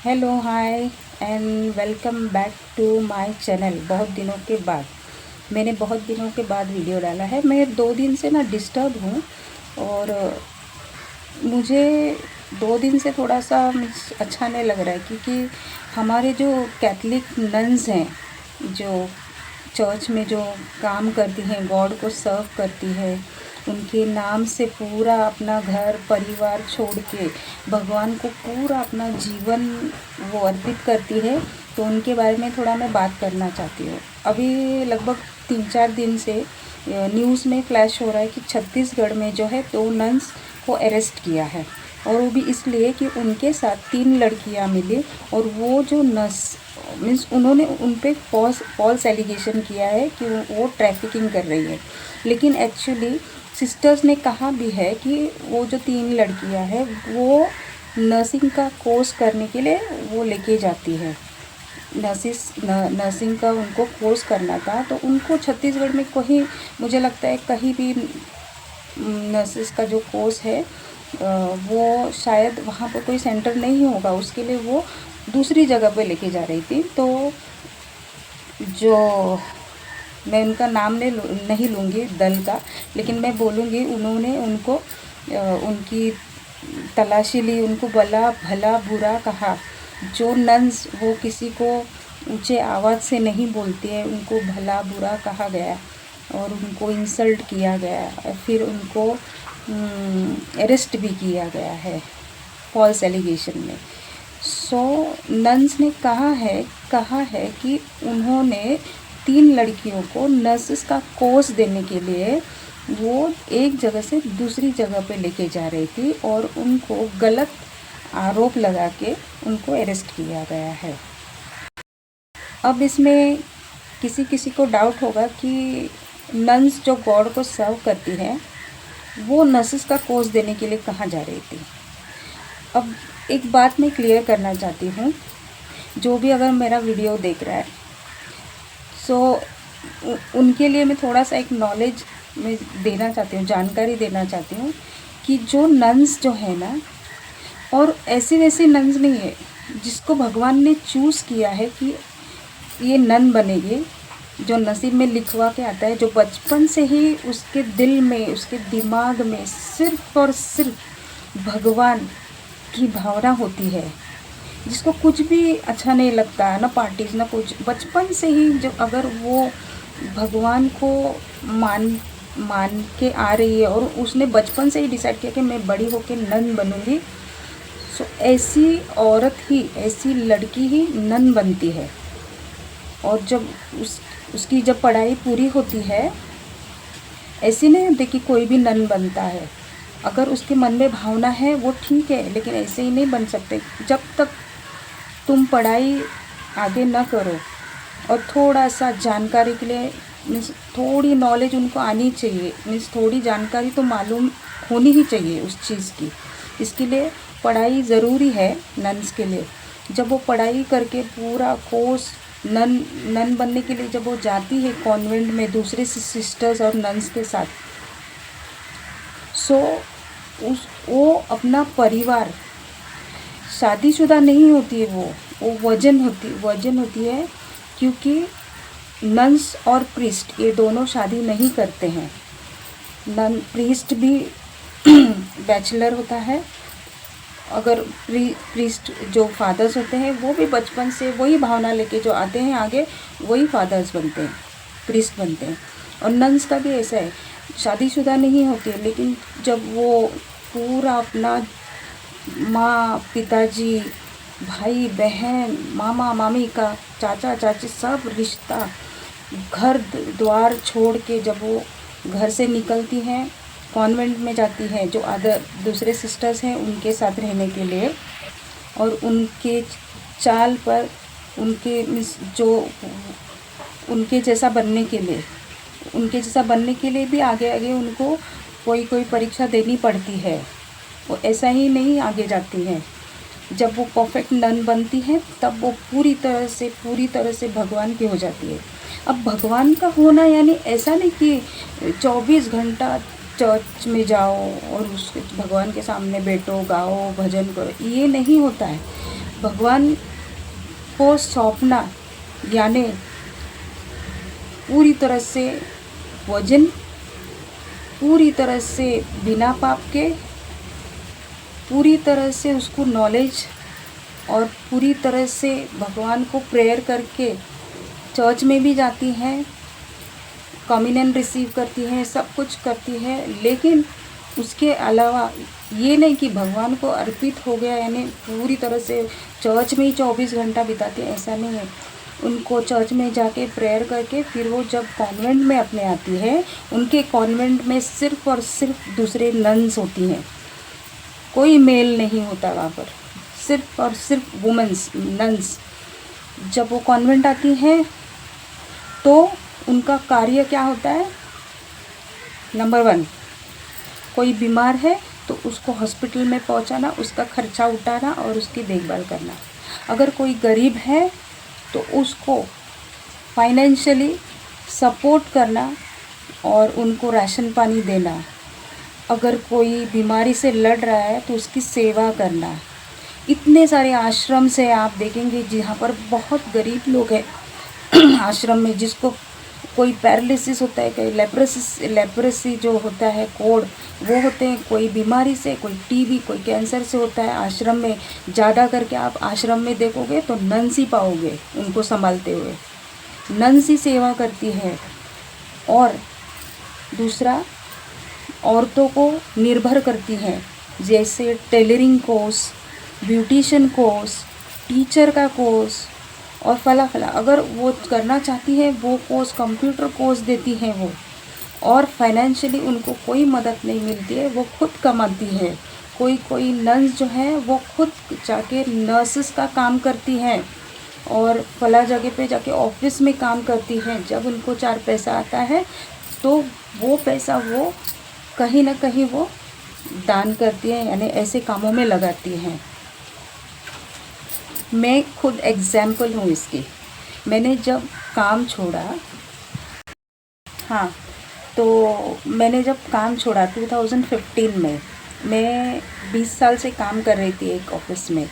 Hello hi and welcome back to my channel. बहुत दिनों के बाद वीडियो डाला है। मैं 2 दिन से ना डिस्टर्ब हूँ और मुझे 2 दिन से थोड़ा सा अच्छा नहीं लग रहा है, क्योंकि हमारे जो कैथलिक नन्स हैं, जो चर्च में जो काम करती हैं, गॉड को सर्व करती है, उनके नाम से पूरा अपना घर परिवार छोड़ के भगवान को पूरा अपना जीवन वो अर्पित करती है। तो उनके बारे में थोड़ा मैं बात करना चाहती हूँ। अभी लगभग 3-4 दिन से न्यूज़ में फ्लैश हो रहा है कि छत्तीसगढ़ में जो है 2 नन्स को अरेस्ट किया है, और वो भी इसलिए कि उनके साथ 3 लड़कियां मिली और वो जो नर्स मीन्स उन्होंने उन पर फॉल्स एलिगेशन किया है कि वो ट्रैफिकिंग कर रही है। लेकिन एक्चुअली सिस्टर्स ने कहा भी है कि वो जो 3 लड़कियां हैं वो नर्सिंग का कोर्स करने के लिए वो लेके जाती है। नर्सिंग का उनको कोर्स करना था, तो उनको छत्तीसगढ़ में कहीं मुझे लगता है कहीं भी नर्सिस का जो कोर्स है वो शायद वहाँ पर कोई सेंटर नहीं होगा, उसके लिए वो दूसरी जगह पे लेके जा रही थी। तो जो मैं उनका नाम नहीं लूँगी दल का, लेकिन मैं बोलूँगी उन्होंने उनको उनकी तलाशी ली, उनको भला बुरा कहा। जो नन्स वो किसी को ऊंचे आवाज़ से नहीं बोलती है, उनको भला बुरा कहा गया और उनको इंसल्ट किया गया, फिर उनको अरेस्ट भी किया गया है फॉल्स एलिगेशन में। सो नन्स ने कहा है कि उन्होंने 3 लड़कियों को नर्सिस का कोर्स देने के लिए वो एक जगह से दूसरी जगह पे लेके जा रही थी और उनको गलत आरोप लगा के उनको अरेस्ट किया गया है। अब इसमें किसी को डाउट होगा कि नन्स जो गॉड को सर्व करती हैं वो नर्सिस का कोर्स देने के लिए कहाँ जा रही थी। अब एक बात मैं क्लियर करना चाहती हूँ, जो भी अगर मेरा वीडियो देख रहा है, सो उनके लिए मैं थोड़ा सा एक नॉलेज में देना चाहती हूँ, जानकारी देना चाहती हूँ कि जो नन्स जो है ना, और ऐसी वैसी नन्स नहीं है जिसको भगवान ने चूज़ किया है कि ये नन बनेगी, जो नसीब में लिखवा के आता है, जो बचपन से ही उसके दिल में उसके दिमाग में सिर्फ और सिर्फ भगवान की भावना होती है, जिसको कुछ भी अच्छा नहीं लगता है, ना पार्टीज ना कुछ, बचपन से ही जब अगर वो भगवान को मान के आ रही है और उसने बचपन से ही डिसाइड किया कि मैं बड़ी होकर नन बनूंगी, सो ऐसी औरत ही, ऐसी लड़की ही नन बनती है। और जब उसकी जब पढ़ाई पूरी होती है, ऐसी नहीं होती कि कोई भी नन बनता है। अगर उसके मन में भावना है वो ठीक है, लेकिन ऐसे ही नहीं बन सकते। जब तक तुम पढ़ाई आगे ना करो और थोड़ा सा जानकारी के लिए मीन्स थोड़ी नॉलेज उनको आनी चाहिए, मीन्स थोड़ी जानकारी तो मालूम होनी ही चाहिए उस चीज़ की। इसके लिए पढ़ाई ज़रूरी है नन्स के लिए। जब वो पढ़ाई करके पूरा कोर्स नन बनने के लिए जब वो जाती है कॉन्वेंट में दूसरे सिस्टर्स और नन्स के साथ, सो वो अपना परिवार, शादीशुदा नहीं होती है, वो वर्जिन होती है, क्योंकि नन्स और प्रीस्ट ये दोनों शादी नहीं करते हैं। प्रीस्ट भी बैचलर होता है, अगर प्रीस्ट जो फादर्स होते हैं वो भी बचपन से वही भावना लेके जो आते हैं आगे वही फादर्स बनते हैं, प्रीस्ट बनते हैं। और नन्स का भी ऐसा है, शादीशुदा नहीं होती है, लेकिन जब वो पूरा अपना माँ पिताजी भाई बहन मामा मामी का चाचा चाची सब रिश्ता घर द्वार छोड़ के जब वो घर से निकलती हैं, कॉन्वेंट में जाती हैं जो दूसरे सिस्टर्स हैं उनके साथ रहने के लिए, और उनके चाल पर उनके जो उनके जैसा बनने के लिए भी आगे आगे उनको कोई परीक्षा देनी पड़ती है। वो ऐसा ही नहीं आगे जाती हैं। जब वो परफेक्ट नन बनती हैं तब वो पूरी तरह से भगवान की हो जाती है। अब भगवान का होना यानी ऐसा नहीं कि 24 घंटा चर्च में जाओ और उस भगवान के सामने बैठो गाओ भजन करो, ये नहीं होता है। भगवान को सौंपना, यानी पूरी तरह से वजन, पूरी तरह से बिना पाप के, पूरी तरह से उसको नॉलेज और पूरी तरह से भगवान को प्रेयर करके चर्च में भी जाती हैं, कम्युनियन रिसीव करती हैं, सब कुछ करती है, लेकिन उसके अलावा ये नहीं कि भगवान को अर्पित हो गया यानी पूरी तरह से चर्च में ही 24 घंटा बिताती है, ऐसा नहीं है। उनको चर्च में जाके प्रेयर करके फिर वो जब कॉन्वेंट में अपने आती है, उनके कॉन्वेंट में सिर्फ़ और सिर्फ दूसरे नन्स होती हैं, कोई मेल नहीं होता वहाँ पर, सिर्फ और सिर्फ वुमेंस नन्स। जब वो कॉन्वेंट आती हैं तो उनका कार्य क्या होता है? नंबर 1, कोई बीमार है तो उसको हॉस्पिटल में पहुंचाना, उसका खर्चा उठाना और उसकी देखभाल करना। अगर कोई गरीब है तो उसको फाइनेंशियली सपोर्ट करना और उनको राशन पानी देना। अगर कोई बीमारी से लड़ रहा है तो उसकी सेवा करना। इतने सारे आश्रम से आप देखेंगे जहाँ पर बहुत गरीब लोग हैं आश्रम में, जिसको कोई पैरालिसिस होता है, कोई लेप्रेसी जो होता है कोढ़ वो होते हैं, कोई बीमारी से, कोई टीबी, कोई कैंसर से होता है। आश्रम में ज़्यादा करके आप आश्रम में देखोगे तो नन्स ही पाओगे उनको संभालते हुए, नन्स ही सेवा करती है। और दूसरा, औरतों को निर्भर करती हैं, जैसे tailoring course, beautician course, teacher का कोर्स और फला अगर वो करना चाहती है वो कोर्स, कंप्यूटर कोर्स देती हैं वो। और फाइनेंशियली उनको कोई मदद नहीं मिलती है, वो खुद कमाती है। कोई नर्स जो है वो खुद जाके नर्सेस का काम करती हैं और फला जगह पे जाके ऑफिस में काम करती हैं। जब उनको 4 पैसा आता है तो वो पैसा वो कहीं ना कहीं वो दान करती हैं, यानी ऐसे कामों में लगाती हैं। मैं खुद एग्जाम्पल हूँ इसकी। मैंने जब काम छोड़ा, हाँ, तो मैंने जब काम छोड़ा 2015 में, मैं 20 साल से काम कर रही थी एक ऑफिस में।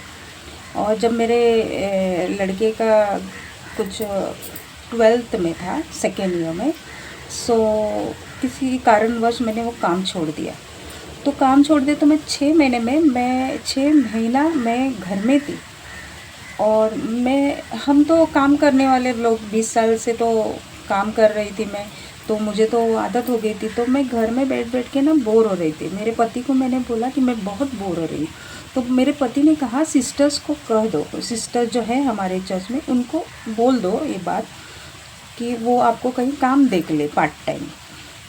और जब मेरे लड़के का कुछ 12th में था, 2nd ईयर में, सो किसी कारणवश मैंने वो काम छोड़ दिया। तो काम छोड़ दिया तो मैं 6 महीना मैं घर में थी। और हम तो काम करने वाले लोग, 20 साल से तो काम कर रही थी मैं, तो मुझे तो आदत हो गई थी। तो मैं घर में बैठ के ना बोर हो रही थी। मेरे पति को मैंने बोला कि मैं बहुत बोर हो रही। तो मेरे पति ने कहा सिस्टर्स को कह दो, सिस्टर जो है हमारे चर्च में, उनको बोल दो ये बात कि वो आपको कहीं काम देख ले पार्ट टाइम।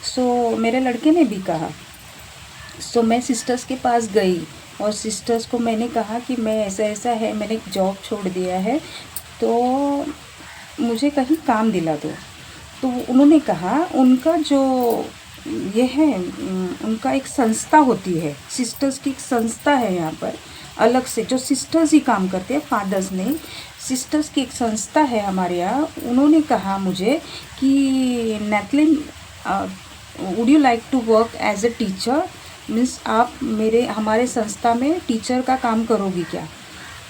सो मेरे लड़के ने भी कहा। सो मैं सिस्टर्स के पास गई और सिस्टर्स को मैंने कहा कि मैं ऐसा है, मैंने जॉब छोड़ दिया है, तो मुझे कहीं काम दिला दो। तो उन्होंने कहा उनका जो ये है, उनका एक संस्था होती है, सिस्टर्स की एक संस्था है यहाँ पर अलग से, जो सिस्टर्स ही काम करते हैं, फादर्स नहीं, सिस्टर्स की एक संस्था है हमारे यहाँ। उन्होंने कहा मुझे कि नैथलिन, would you like to work as a teacher, means आप हमारे संस्था में टीचर का काम करोगी क्या?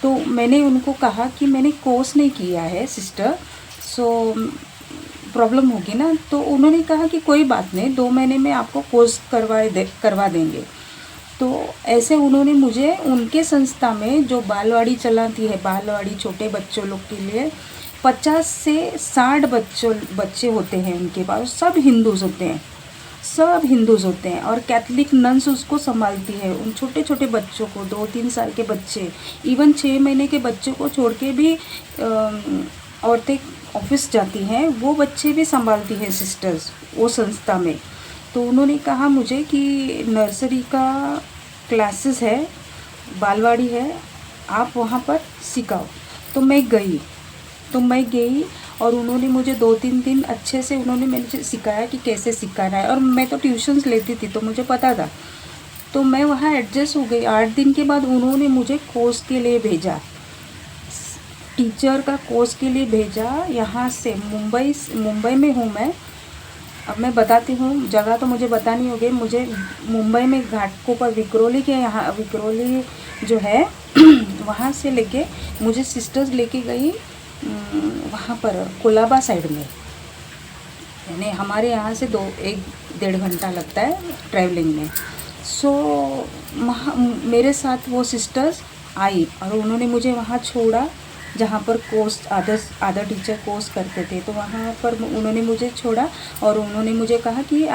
तो मैंने उनको कहा कि मैंने कोर्स नहीं किया है सिस्टर, सो प्रॉब्लम होगी ना। तो उन्होंने कहा कि कोई बात नहीं, 2 महीने में आपको कोर्स करवा देंगे। तो ऐसे उन्होंने मुझे उनके संस्था में, जो बालवाड़ी चलाती है, बालवाड़ी छोटे बच्चों लोग के लिए 50 से 60 बच्चे होते हैं उनके पास, सब हिंदूज़ होते हैं और कैथलिक नन्स उसको संभालती है। उन छोटे छोटे बच्चों को, 2-3 साल के बच्चे, इवन 6 महीने के बच्चों को छोड़ के भी औरतें ऑफिस जाती हैं, वो बच्चे भी संभालती हैं सिस्टर्स वो संस्था में। तो उन्होंने कहा मुझे कि नर्सरी का क्लासेस है, बालवाड़ी है, आप वहाँ पर सिखाओ। तो मैं गई और उन्होंने मुझे 2-3 दिन अच्छे से उन्होंने मुझे सिखाया कि कैसे सिखाना है। और मैं तो ट्यूशन्स लेती थी तो मुझे पता था, तो मैं वहाँ एडजस्ट हो गई। 8 दिन के बाद उन्होंने मुझे कोर्स के लिए भेजा, टीचर का कोर्स के लिए भेजा। यहाँ से मुंबई में हूँ मैं। अब मैं बताती हूँ, जगह तो मुझे बतानी होगी। मुझे मुंबई में घाटकोपर, विक्रोली के यहाँ, विक्रोली जो है वहाँ से लेके मुझे सिस्टर्स लेके गई वहाँ पर कोलाबा साइड में, यानी हमारे यहाँ से 1-1.5 घंटा लगता है ट्रैवलिंग में। सो वहाँ मेरे साथ वो सिस्टर्स आई और उन्होंने मुझे वहाँ छोड़ा जहाँ पर कोर्स अदर टीचर कोर्स करते थे, तो वहाँ पर उन्होंने मुझे छोड़ा और उन्होंने मुझे कहा कि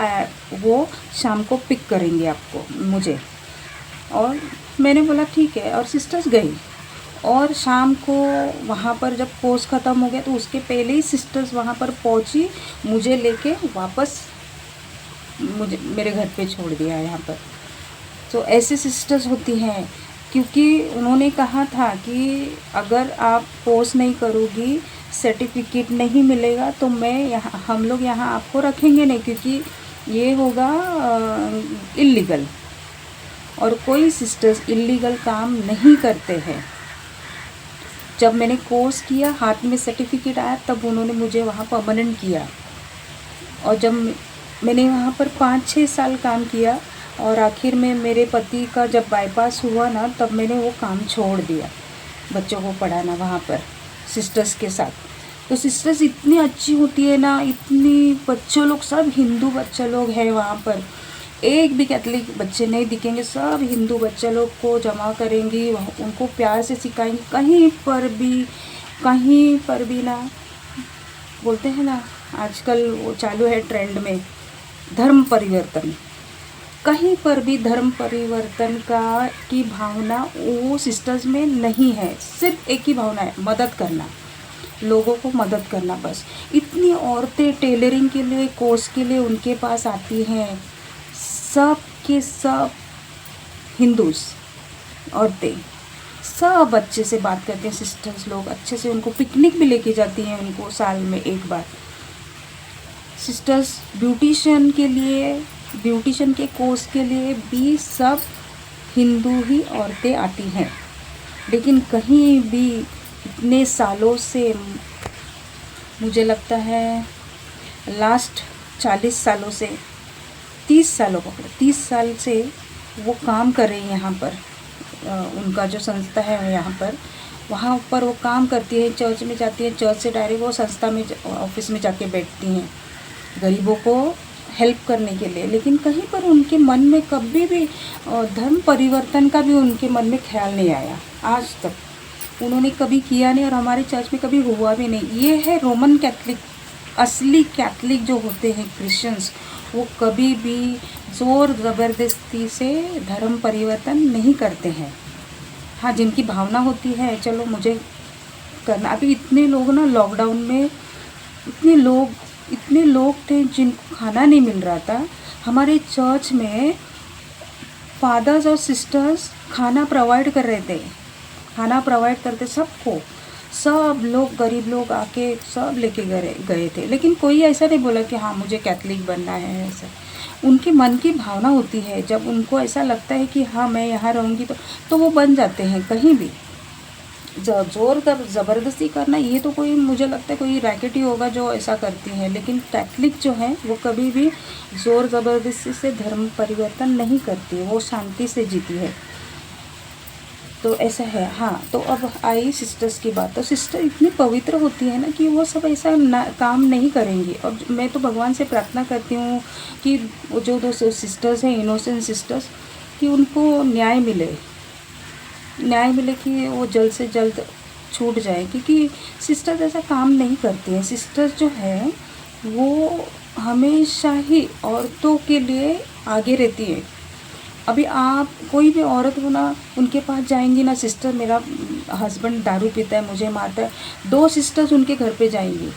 वो शाम को पिक करेंगे आपको मुझे। और मैंने बोला ठीक है, और सिस्टर्स गई और शाम को वहाँ पर जब कोर्स ख़त्म हो गया तो उसके पहले ही सिस्टर्स वहाँ पर पहुँची, मुझे लेके वापस मुझे मेरे घर पे छोड़ दिया यहाँ पर। तो ऐसे सिस्टर्स होती हैं, क्योंकि उन्होंने कहा था कि अगर आप कोर्स नहीं करोगी, सर्टिफिकेट नहीं मिलेगा तो हम लोग यहाँ आपको रखेंगे नहीं, क्योंकि ये होगा इल्लीगल। और कोई सिस्टर्स इल्लीगल काम नहीं करते हैं। जब मैंने कोर्स किया, हाथ में सर्टिफिकेट आया, तब उन्होंने मुझे वहाँ परमानेंट किया। और जब मैंने वहाँ पर 5-6 साल काम किया और आखिर में मेरे पति का जब बाईपास हुआ ना, तब मैंने वो काम छोड़ दिया, बच्चों को पढ़ाना वहाँ पर सिस्टर्स के साथ। तो सिस्टर्स इतनी अच्छी होती है ना, इतनी बच्चे लोग सब हिंदू बच्चे लोग हैं वहाँ पर, एक भी कैथलिक बच्चे नहीं दिखेंगे, सब हिंदू बच्चे लोग को जमा करेंगी, उनको प्यार से सिखाएंगी। कहीं पर भी ना, बोलते हैं ना आजकल वो चालू है ट्रेंड में धर्म परिवर्तन, कहीं पर भी धर्म परिवर्तन की भावना वो सिस्टर्स में नहीं है। सिर्फ एक ही भावना है, मदद करना, लोगों को मदद करना बस। इतनी औरतें टेलरिंग के लिए, कोर्स के लिए उनके पास आती हैं, सब के सब हिंदूस औरतें सब अच्छे से बात करते हैं सिस्टर्स लोग, अच्छे से उनको पिकनिक भी लेके जाती हैं उनको साल में एक बार। सिस्टर्स ब्यूटिशियन के कोर्स के लिए भी सब हिंदू ही औरतें आती हैं। लेकिन कहीं भी इतने सालों से, मुझे लगता है लास्ट 40 सालों से 30 साल से वो काम कर रही हैं यहाँ पर। उनका जो संस्था है यहाँ पर, वहाँ पर वो काम करती है, चर्च में जाती है, चर्च से डायरेक्ट वो संस्था में ऑफिस में जाके बैठती हैं गरीबों को हेल्प करने के लिए। लेकिन कहीं पर उनके मन में कभी भी धर्म परिवर्तन का भी उनके मन में ख्याल नहीं आया, आज तक उन्होंने कभी किया नहीं, और हमारे चर्च में कभी हुआ भी नहीं। ये है रोमन कैथलिक, असली कैथलिक जो होते हैं क्रिश्चियंस, वो कभी भी ज़ोर ज़बरदस्ती से धर्म परिवर्तन नहीं करते हैं। हाँ, जिनकी भावना होती है चलो मुझे करना। अभी इतने लोग ना लॉकडाउन में, इतने लोग थे जिनको खाना नहीं मिल रहा था। हमारे चर्च में फादर्स और सिस्टर्स खाना प्रोवाइड कर रहे थे, खाना प्रोवाइड करते सबको, सब लोग गरीब लोग आके सब लेके गए थे। लेकिन कोई ऐसा नहीं बोला कि हाँ मुझे कैथलिक बनना है। ऐसा उनके मन की भावना होती है, जब उनको ऐसा लगता है कि हाँ मैं यहाँ रहूँगी तो वो बन जाते हैं। कहीं भी ज़ोर ज़बरदस्ती करना, ये तो कोई, मुझे लगता है कोई रैकेट ही होगा जो ऐसा करती हैं। लेकिन कैथलिक जो है वो कभी भी ज़ोर ज़बरदस्ती से धर्म परिवर्तन नहीं करती, वो शांति से जीती है। तो ऐसा है। हाँ, तो अब आई सिस्टर्स की बात। तो सिस्टर इतनी पवित्र होती है ना कि वो सब ऐसा काम नहीं करेंगी। और मैं तो भगवान से प्रार्थना करती हूँ कि वो जो 2 सिस्टर्स हैं, इनोसेंट सिस्टर्स, कि उनको न्याय मिले कि वो जल्द से जल्द छूट जाए, क्योंकि सिस्टर्स ऐसा काम नहीं करती हैं। सिस्टर्स जो है वो हमेशा ही औरतों के लिए आगे रहती है। अभी आप कोई भी औरत हो ना, उनके पास जाएंगी ना, सिस्टर मेरा हस्बैंड दारू पीता है, मुझे मारता है, 2 सिस्टर्स उनके घर पे जाएंगी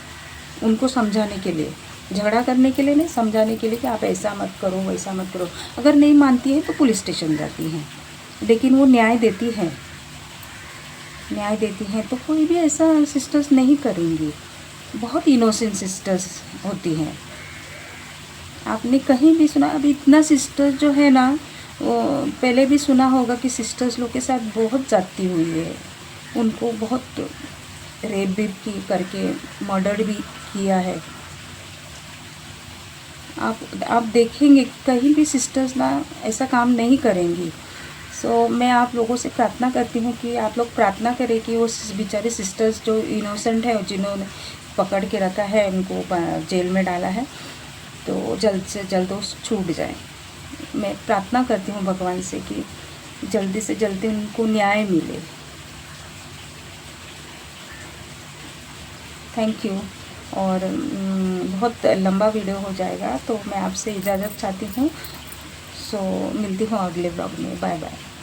उनको समझाने के लिए, झगड़ा करने के लिए नहीं, समझाने के लिए कि आप ऐसा मत करो, वैसा मत करो। अगर नहीं मानती है तो पुलिस स्टेशन जाती हैं, लेकिन वो न्याय देती हैं। तो कोई भी ऐसा सिस्टर्स नहीं करेंगी। बहुत इनोसेंट सिस्टर्स होती हैं। आपने कहीं भी सुना? अभी इतना सिस्टर्स जो है ना, पहले भी सुना होगा कि सिस्टर्स लोग के साथ बहुत ज़्यादती हुई है, उनको बहुत रेप भी करके मर्डर भी किया है। आप देखेंगे कहीं भी सिस्टर्स ना ऐसा काम नहीं करेंगी। सो मैं आप लोगों से प्रार्थना करती हूँ कि आप लोग प्रार्थना करें कि वो बेचारे सिस्टर्स जो इनोसेंट है, जिन्होंने पकड़ के रखा है, उनको जेल में डाला है, तो जल्द से जल्द वो छूट जाए। मैं प्रार्थना करती हूँ भगवान से कि जल्दी से जल्दी उनको न्याय मिले। Thank you. और बहुत लंबा वीडियो हो जाएगा, तो मैं आपसे इजाज़त चाहती हूँ। सो मिलती हूँ अगले ब्लॉग में। Bye bye.